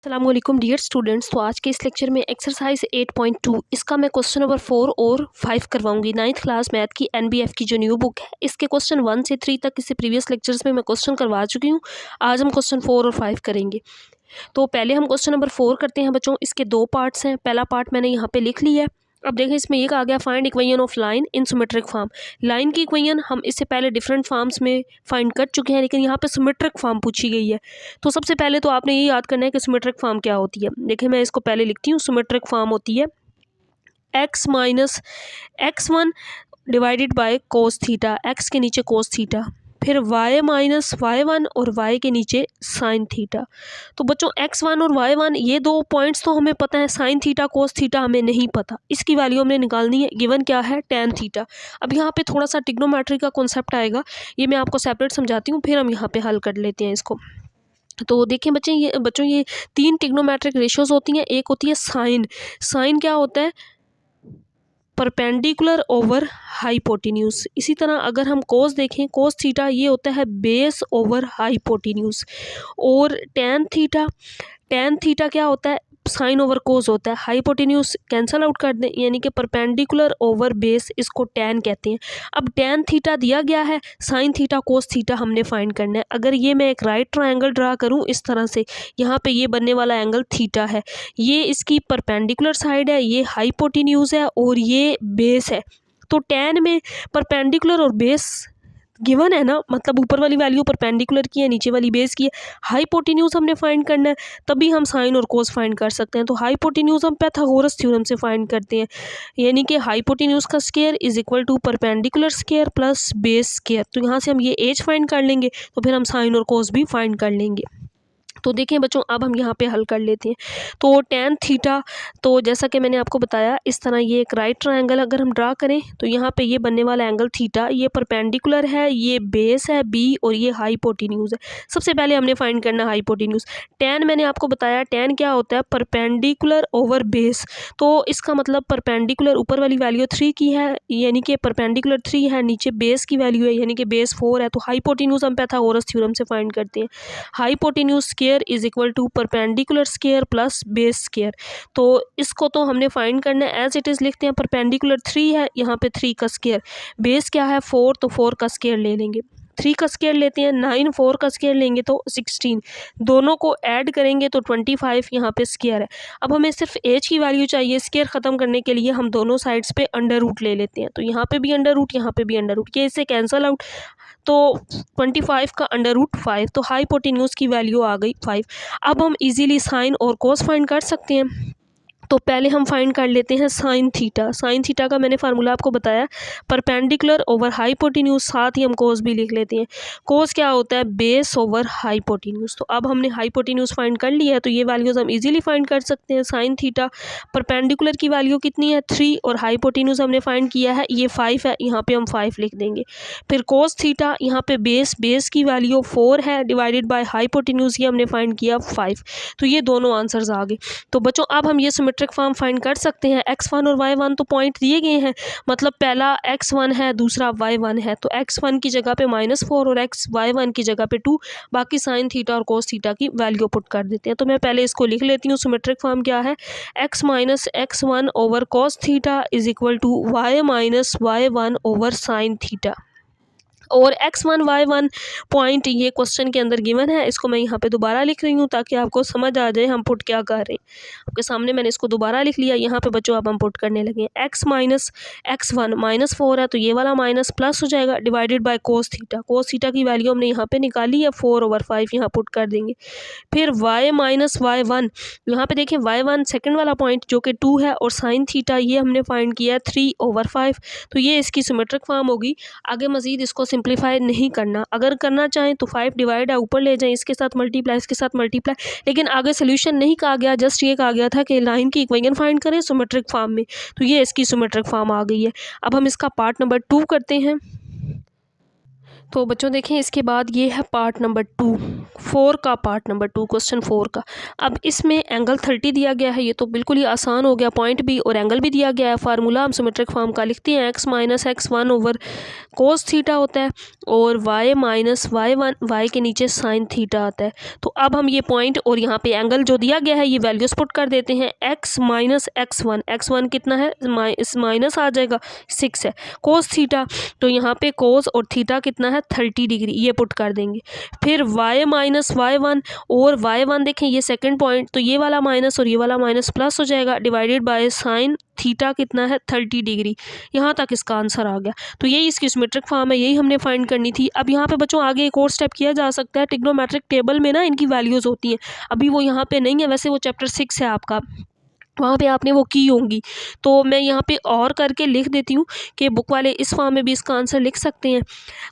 अस्सलामुअलैकुम dear students. तो आज के इस लेक्चर में एक्सरसाइज 8.2 इसका मैं क्वेश्चन नंबर 4 और 5 करवाऊंगी। 9th क्लास मैथ की NBF की जो न्यू बुक है इसके क्वेश्चन 1 से 3 तक इससे प्रीवियस लेक्चर्स में मैं क्वेश्चन करवा चुकी हूँ। आज हम क्वेश्चन 4 और 5 करेंगे। तो पहले हम क्वेश्चन नंबर 4 करते हैं बच्चों। इसके दो पार्ट्स हैं। पहला पार्ट मैंने यहाँ पे लिख लिया है। अब देखें इसमें ये कहा गया find equation of line in symmetric form. Line की इक्वेशन हम इससे पहले डिफरेंट फॉर्म्स में फाइंड कर चुके हैं, लेकिन यहाँ पे सिमेट्रिक फॉर्म पूछी गई है। तो सबसे पहले तो आपने ये याद करना है कि सिमेट्रिक फॉर्म क्या होती है। देखिए मैं इसको पहले लिखती हूँ। सिमेट्रिक फॉर्म होती है x minus x1 divided by cos theta, x के नीचे कोस थीटा, फिर y माइनस y1 और y के नीचे साइन थीटा। तो बच्चों x1 और y1 ये दो पॉइंट्स तो हमें पता है, साइन थीटा कोस थीटा हमें नहीं पता। इसकी वैल्यू हमने निकालनी है। गिवन क्या है? tan theta. अब यहाँ पे थोड़ा सा ट्रिग्नोमेट्री का कॉन्सेप्ट आएगा, ये मैं आपको सेपरेट समझाती हूँ, फिर हम यहाँ पे हल कर लेते हैं इसको। तो देखिए बच्चों ये तीन ट्रिग्नोमेट्रिक रेशियोज होती हैं। एक होती है साइन। साइन क्या होता है? Perpendicular over hypotenuse. इसी तरह अगर हम कोस देखें, कोस थीटा ये होता है बेस ओवर हाइपोटेन्यूज। और टेन थीटा क्या होता है? साइन ओवर कोस होता है। हाइपोटेन्यूज कैंसल आउट कर दें, यानी कि परपेंडिकुलर ओवर बेस, इसको टेन कहते हैं। अब टेन थीटा दिया गया है, साइन थीटा कोस थीटा हमने फाइंड करना है। अगर ये मैं एक राइट ट्रायंगल ड्रा करूं इस तरह से, यहाँ पे ये बनने वाला एंगल थीटा है, ये इसकी परपेंडिकुलर साइड है, ये हाइपोटेन्यूज है और ये बेस है। तो टेन में परपेंडिकुलर और बेस गिवन है ना, मतलब ऊपर वाली वैल्यू परपेंडिकुलर की है, नीचे वाली बेस की है। हाइपोटेन्यूज हमने फाइंड करना है, तभी हम साइन और कोस फाइंड कर सकते हैं। तो हाइपोटेन्यूज हम पाइथागोरस थ्योरम से फाइंड करते हैं, यानी कि हाइपोटेन्यूज का square is equal to perpendicular square plus base square. तो यहाँ से हम ये एज फाइंड कर लेंगे, तो फिर हम साइन और कोस भी फाइंड कर लेंगे। तो देखिए बच्चों अब हम यहाँ पे हल कर लेते हैं। तो टेन थीटा, तो जैसा कि मैंने आपको बताया इस तरह ये एक राइट ट्रायंगल अगर हम ड्रा करें तो यहाँ पे ये बनने वाला एंगल थीटा, ये परपेंडिकुलर है, ये बेस है बी और ये हाइपोटेन्यूज है। सबसे पहले हमने फाइंड करना हाइपोटेन्यूज। टेन मैंने आपको बताया टेन क्या होता है? Perpendicular over base. तो इसका मतलब परपेंडिकुलर ऊपर वाली वैल्यू 3 की है, यानी कि परपेंडिकुलर 3 है, नीचे बेस की वैल्यू है यानी कि बेस 4 है। तो हाइपोटेन्यूज हम पाइथागोरस थ्योरम से फाइंड करते हैं। Hypotenuse square is equal to perpendicular square plus base square. तो इसको तो हमने फाइंड करना है, एज इट इज लिखते हैं। परपेंडिकुलर 3 है, यहाँ पे 3 का स्क्वायर, बेस क्या है 4, तो 4 का स्क्वायर ले लेंगे। 3 का स्क्वायर लेते हैं 9, 4 का स्क्वायर लेंगे तो 16, दोनों को ऐड करेंगे तो 25 यहाँ पे स्क्वायर है। अब हमें सिर्फ एज की वैल्यू चाहिए। स्क्वायर ख़त्म करने के लिए हम दोनों साइड्स पे अंडर रूट ले लेते हैं, तो यहाँ पे भी अंडर रूट, यहाँ पे भी अंडर रूट, ये इससे कैंसल आउट। तो 25 का अंडर रूट 5, तो हाइपोटेन्यूज की वैल्यू आ गई 5। अब हम इजीली साइन और कोस फाइंड कर सकते हैं। तो पहले हम फाइंड कर लेते हैं साइन थीटा। साइन थीटा का मैंने फार्मूला आपको बताया, परपेंडिकुलर ओवर हाइपोटेन्यूज, साथ ही हम कोस भी लिख लेते हैं। कोस क्या होता है? Base over hypotenuse. तो अब हमने हाइपोटेन्यूज फाइंड कर लिया है, तो ये वैल्यूज हम इजीली फाइंड कर सकते हैं। साइन थीटा परपेंडिकुलर की वैल्यू कितनी है? 3, और हाइपोटेन्यूज हमने फाइंड किया है ये 5 है, यहाँ पे हम 5 लिख देंगे। फिर कोस थीटा, यहाँ पे बेस की वैल्यू 4 है, डिवाइडेड बाय हाइपोटेन्यूज, ये हमने फाइंड किया 5। तो ये दोनों आंसर्स आ गए। तो बच्चों अब हम ये सिमेट्रिक फॉर्म फाइंड कर सकते हैं। x1 और y1 तो पॉइंट दिए गए हैं, मतलब पहला x1 है, दूसरा y1 है। तो x1 की जगह पे -4 और y1 की जगह पे 2, बाकी साइन थीटा और कोस थीटा की वैल्यू पुट कर देते हैं। तो मैं पहले इसको लिख लेती हूँ। सिमेट्रिक फॉर्म क्या है? x minus x1 over cos theta is equal to y minus y1 over sine theta. और x1 y1 पॉइंट ये क्वेश्चन के अंदर गिवन है, इसको मैं यहाँ पे दोबारा लिख रही हूँ ताकि आपको समझ आ जाए हम पुट क्या कर रहे हैं। आपके सामने मैंने इसको दोबारा लिख लिया। यहाँ पे बच्चों अब हम पुट करने लगे हैं। x माइनस x1 -4 है, तो ये वाला माइनस प्लस हो जाएगा, divided by cos theta. Cos theta की वैल्यू हमने यहाँ पे निकाली है 4/5, यहाँ पुट कर देंगे। फिर y माइनस y1, यहाँ पे देखिए y1 सेकेंड वाला पॉइंट जो कि 2 है, और साइन थीटा ये हमने फाइंड किया है 3/5। तो ये इसकी सिमेट्रिक फॉर्म होगी। आगे मजीद इसको सिंप्लीफाई नहीं करना, अगर करना चाहें तो 5 डिवाइड है ऊपर ले जाएं, इसके साथ मल्टीप्लाई, इसके साथ मल्टीप्लाई, लेकिन आगे सोल्यूशन नहीं कहा गया, जस्ट ये कहा गया था कि लाइन की इक्वेशन फाइंड करें सिमेट्रिक फॉर्म में। तो ये इसकी सिमेट्रिक फॉर्म आ गई है। अब हम इसका पार्ट नंबर 2 करते हैं। तो बच्चों देखें इसके बाद ये है पार्ट नंबर 4 का, पार्ट नंबर 2 क्वेश्चन 4 का। अब इसमें एंगल 30 दिया गया है, ये तो बिल्कुल ही आसान हो गया, पॉइंट भी और एंगल भी दिया गया है। फार्मूला हम सिमेट्रिक फॉर्म का लिखते हैं, x minus x1 over cos theta होता है और y माइनस y1, y के नीचे साइन थीटा आता है। तो अब हम ये पॉइंट और यहाँ पे एंगल जो दिया गया है ये वैल्यूज पुट कर देते हैं। x माइनस x1 कितना है, माइनस आ जाएगा 6 है। कोस थीटा, तो यहाँ पे कोस और थीटा कितना है 30 डिग्री, ये पुट कर देंगे। फिर y माइनस y1 और y1 देखें ये सेकंड पॉइंट, तो ये वाला माइनस और ये वाला माइनस प्लस हो जाएगा, डिवाइडेड बाय साइन थीटा कितना है 30 डिग्री। यहाँ तक इसका आंसर आ गया। तो यही इसकी सिमेट्रिक फॉर्म है, यही हमने फाइंड करनी थी। अब यहाँ पे बच्चों आगे एक और स्टेप किया जा सकता है, ट्रिग्नोमेट्रिक टेबल में ना इनकी वैल्यूज़ होती हैं, अभी वो यहाँ पे नहीं है, वैसे वो चैप्टर 6 है आपका, वहाँ पे आपने वो की होंगी। तो मैं यहाँ पे और करके लिख देती हूँ कि बुक वाले इस फॉर्म में भी इसका आंसर लिख सकते हैं।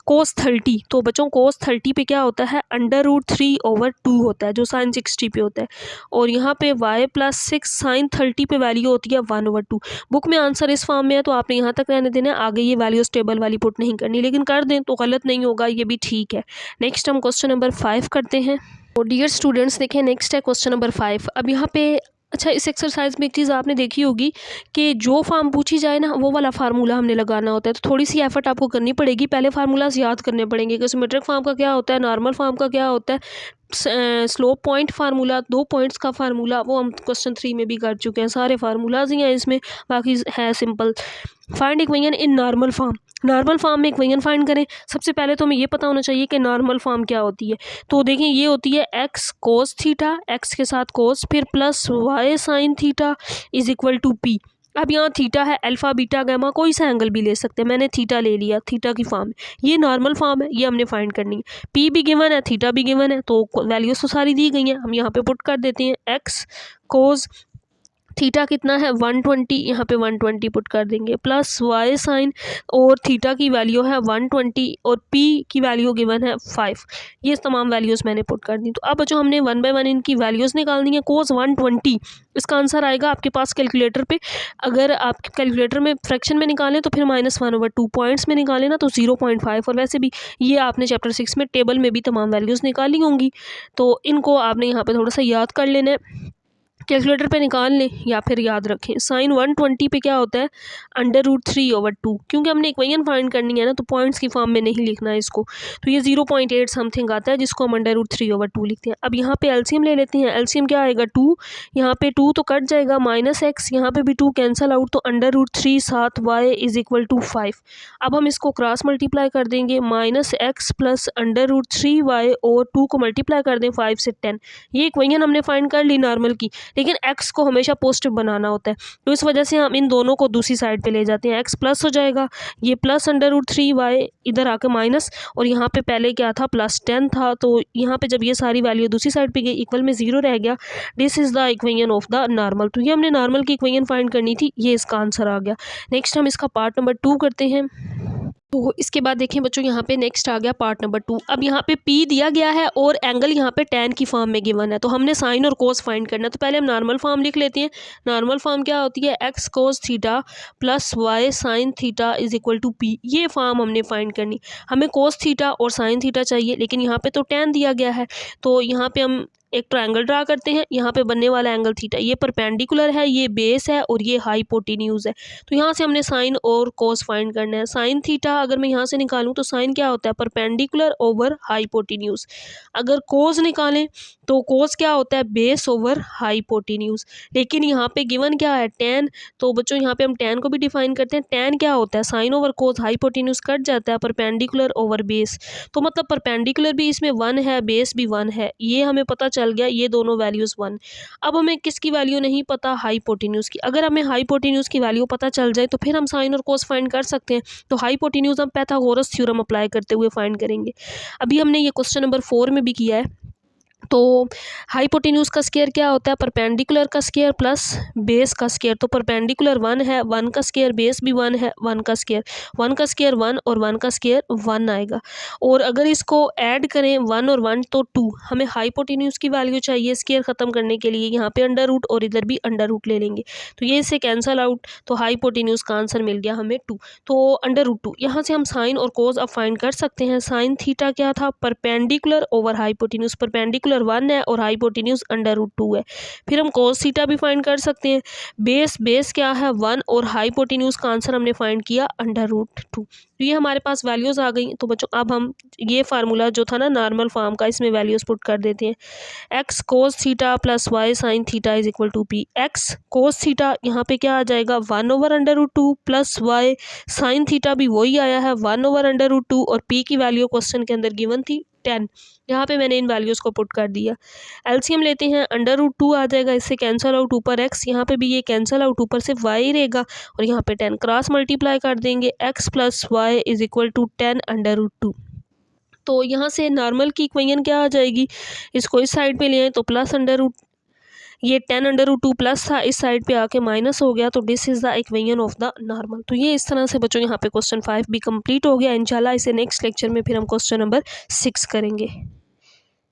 कोस 30, तो बच्चों कोस 30 पे क्या होता है, √3/2 होता है जो साइन 60 पे होता है, और यहाँ पे y + 6 साइन 30 पे वैल्यू होती है 1/2। बुक में आंसर इस फॉर्म में है तो आपने यहाँ तक रहने देना है, आगे ये वैल्यूज टेबल वाली पुट नहीं करनी, लेकिन कर दें तो गलत नहीं होगा, ये भी ठीक है। नेक्स्ट हम क्वेश्चन नंबर 5 करते हैं। और डियर स्टूडेंट्स देखें नेक्स्ट है क्वेश्चन नंबर 5। अब यहाँ पे अच्छा, इस एक्सरसाइज में एक चीज़ आपने देखी होगी कि जो फॉर्म पूछी जाए ना वो वाला फार्मूला हमने लगाना होता है, तो थोड़ी सी एफर्ट आपको करनी पड़ेगी, पहले फार्मूलाज याद करने पड़ेंगे कि सिमेट्रिक फॉर्म का क्या होता है, नॉर्मल फॉर्म का क्या होता है, स्लोप पॉइंट फार्मूला, 2 पॉइंट्स का फार्मूला, वो हम क्वेश्चन 3 में भी कर चुके हैं, सारे फार्मूलाज ही हैं इसमें, बाकी है simple. Find equation in normal form, normal form में इक्वेशन फाइंड करें। सबसे पहले तो हमें ये पता होना चाहिए कि नॉर्मल फॉर्म क्या होती है। तो देखें ये होती है x कोस थीटा, x के साथ कोस, फिर plus y sine theta is equal to p। अब यहाँ थीटा है, अल्फा बीटा गामा कोई सा एंगल भी ले सकते हैं, मैंने थीटा ले लिया, थीटा की फॉर्म है, ये नॉर्मल फॉर्म है, ये हमने फाइंड करनी है। p भी गिवन है, थीटा भी गिवन है, तो वैल्यूज तो सारी दी गई हैं, हम यहाँ पे पुट कर देते हैं। x कोस थीटा कितना है 120, यहाँ पे 120 पुट कर देंगे, प्लस y साइन, और थीटा की वैल्यू है 120 और p की वैल्यू गिवन है 5। ये तमाम वैल्यूज़ मैंने पुट कर दी। तो अब जो हमने 1 बाय 1 इनकी वैल्यूज़ निकालनी है। कोस 120, इसका आंसर आएगा आपके पास कैलकुलेटर पे, अगर आप कैलकुलेटर में फ्रैक्शन में निकालें तो फिर -1/2, पॉइंट्स में निकालें ना तो 0.5, और वैसे भी ये आपने चैप्टर 6 में टेबल में भी तमाम वैल्यूज़ निकाली होंगी, तो इनको आपने यहाँ पर थोड़ा सा याद कर लेना है, कैलकुलेटर पे निकाल लें या फिर याद रखें। साइन 120 पे क्या होता है, √3/2, क्योंकि हमने इक्वेशन फाइंड करनी है ना, तो पॉइंट्स की फॉर्म में नहीं लिखना है इसको, तो ये 0.8 समथिंग आता है, जिसको हम √3/2 लिखते हैं। अब यहाँ पे एलसीएम ले लेते हैं, एलसीएम क्या आएगा 2, यहाँ पे 2 तो कट जाएगा, -x, यहाँ पे भी 2 कैंसल आउट, तो √3 साथ y इज इक्वल टू 5। अब हम इसको क्रॉस मल्टीप्लाई कर देंगे, -x प्लस √3y, और 2 को मल्टीप्लाई कर दें 5 से 10। ये इक्वेशन हमने फाइंड कर ली नॉर्मल की, लेकिन x को हमेशा पॉजिटिव बनाना होता है, तो इस वजह से हम इन दोनों को दूसरी साइड पे ले जाते हैं। x प्लस हो जाएगा, ये प्लस √3y इधर आके माइनस, और यहाँ पे पहले क्या था +10 था, तो यहाँ पे जब ये सारी वैल्यू दूसरी साइड पे गई इक्वल में 0 रह गया। This is the equation of the normal, तो ये हमने नॉर्मल की इक्वेशन फाइंड करनी थी, ये इसका आंसर आ गया। नेक्स्ट हम इसका पार्ट नंबर 2 करते हैं। तो इसके बाद देखें बच्चों, यहाँ पे नेक्स्ट आ गया पार्ट नंबर 2। अब यहाँ पे p दिया गया है और एंगल यहाँ पे tan की फॉर्म में गिवन है, तो हमने साइन और कोस फाइंड करना है। तो पहले हम नॉर्मल फॉर्म लिख लेते हैं। नॉर्मल फॉर्म क्या होती है, x cos theta plus y sine theta is equal to p, ये फॉर्म हमने फाइंड करनी। हमें कोस थीटा और साइन थीटा चाहिए, लेकिन यहाँ पे तो tan दिया गया है, तो यहाँ पे हम एक ट्रायंगल ड्रा करते हैं। यहाँ पे बनने वाला एंगल थीटा, ये परपेंडिकुलर है, ये बेस है, और ये हाइपोटेन्यूज है। तो यहाँ से हमने साइन और कोस फाइंड करना है। साइन थीटा अगर मैं यहाँ से निकालूँ तो साइन क्या होता है, परपेंडिकुलर ओवर हाइपोटेन्यूज। अगर कोस निकालें तो कोस क्या होता है, बेस ओवर हाइपोटेन्यूज। लेकिन यहाँ पे गिवन क्या है, tan, तो बच्चों यहाँ पे हम tan को भी डिफाइन करते हैं। tan क्या होता है, साइन ओवर कोस, हाइपोटेन्यूज कट जाता है, परपेंडिकुलर ओवर बेस, तो मतलब परपेंडिकुलर भी इसमें 1 है, बेस भी 1 है, ये हमें पता चल गया, ये दोनों वैल्यूज़ 1। अब हमें किसकी वैल्यू नहीं पता, हाइपोटेन्यूज की। अगर हमें हाइपोटेन्यूज की वैल्यू पता चल जाए तो फिर हम साइन और कोस फाइंड कर सकते हैं। तो हाइपोटेन्यूज हम पाइथागोरस थ्योरम अप्लाई करते हुए फाइंड करेंगे। अभी हमने ये क्वेश्चन नंबर 4 में भी किया है। तो हाइपोटेन्यूज का स्क्वायर क्या होता है, परपेंडिकुलर का स्क्वायर प्लस बेस का स्क्वायर। तो परपेंडिकुलर 1 है, 1 का स्क्वायर, बेस भी 1 है, 1 का स्क्वायर, 1 का स्क्वायर 1 और 1 का स्क्वायर 1 आएगा। और अगर इसको ऐड करें 1 और 1 तो 2। हमें हाइपोटेन्यूज की वैल्यू चाहिए स्क्वायर ख़त्म करने के लिए, यहाँ पे अंडर रूट और इधर भी अंडर रूट ले लेंगे, तो ये इससे कैंसल आउट, तो हाइपोटेन्यूज का आंसर मिल गया हमें 2। तो अंडर रूट 2, यहाँ से हम साइन और कोस अब फाइंड कर सकते हैं। साइन थीटा क्या था, परपेंडिकुलर ओवर हाइपोटेन्यूज, परपेंडिकुलर 1 है और हाइपोटेन्यूज अंडर रूट 2 है। फिर हम कोस थीटा भी फाइंड कर सकते हैं। बेस क्या है 1 और हाइपोटेन्यूज का आंसर हमने फाइंड किया अंडर रूट 2। तो ये हमारे पास वैल्यूज़ आ गई। तो बच्चों अब हम ये फार्मूला जो था ना नॉर्मल फॉर्म का, इसमें वैल्यूज़ पुट कर देते हैं। X cos theta plus y sine theta is equal to p. X cos theta यहाँ पे क्या आ जाएगा 1 over under root 2 plus y sine theta भी वही आया है 1 ओवर अंडर रूट 2 और पी की वैल्यू क्वेश्चन के अंदर गिवन थी 10। यहाँ पे मैंने इन वैल्यूज़ को पुट कर दिया। एलसीएम लेते हैं, अंडर रूट 2 आ जाएगा, इससे कैंसल आउट, ऊपर एक्स, यहाँ पे भी ये कैंसल आउट, ऊपर से वाई रहेगा और यहाँ पे 10 क्रॉस मल्टीप्लाई कर देंगे। X plus y is equal to 10 under root 2। तो यहाँ से नॉर्मल की इक्वेशन क्या आ जाएगी, इसको इस साइड पे ले आए तो प्लस अंडर रूट, ये 10 अंडर रूट 2 प्लस था, इस साइड पे आके माइनस हो गया, तो this is the equation of the normal. तो ये इस तरह से बच्चों यहाँ पे क्वेश्चन 5 भी कंप्लीट हो गया। इंशाल्लाह इसे नेक्स्ट लेक्चर में फिर हम क्वेश्चन नंबर 6 करेंगे।